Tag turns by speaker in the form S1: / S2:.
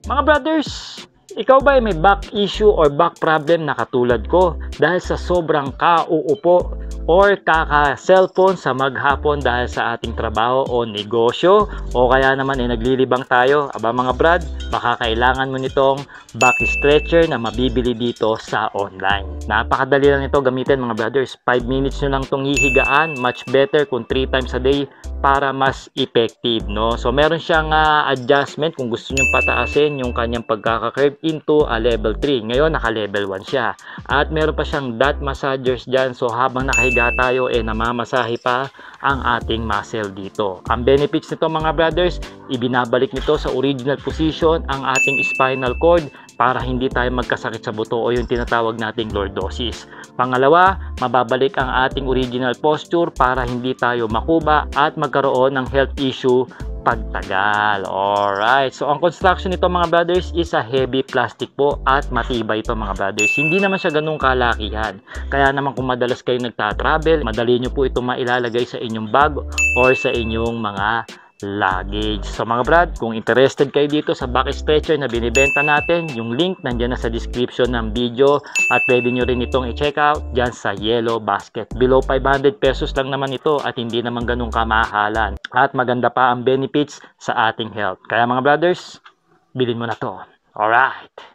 S1: Mga brothers, ikaw ba ay may back issue or back problem na katulad ko dahil sa sobrang kauupo or kaka-cellphone sa maghapon dahil sa ating trabaho o negosyo, o kaya naman ay naglilibang tayo? Aba mga brad, baka kailangan mo nitong back stretcher na mabibili dito sa online. Napakadali lang ito gamitin mga brothers. 5 minutes nyo lang itong hihigaan, much better kung 3 times a day para mas effective, no? So meron siyang adjustment kung gusto nyo pataasin yung kanyang pagkaka-curve into a level 3. Ngayon naka level 1 siya. At meron pa siyang dot massagers dyan, so habang nakahiga tayo namamasahe pa ang ating muscle dito. Ang benefits nito mga brothers, ibinabalik nito sa original position ang ating spinal cord para hindi tayo magkasakit sa buto o yung tinatawag nating lordosis. Pangalawa, mababalik ang ating original posture para hindi tayo makuba at magkaroon ng health issue pagtagal. Alright, so ang construction nito mga brothers is a heavy plastic po at matibay ito mga brothers. Hindi naman siya ganung kalakihan. Kaya naman kung madalas kayo nagta-travel, madali nyo po ito mailalagay sa inyong bag or sa inyong mga luggage. So mga brad, kung interested kayo dito sa back stretcher na binibenta natin, yung link nandiyan na sa description ng video at pwede nyo rin itong i-check out dyan sa Yellow Basket. Below 500 pesos lang naman ito at hindi naman ganun kamahalan. At maganda pa ang benefits sa ating health. Kaya mga brothers, bilhin mo na to. Alright.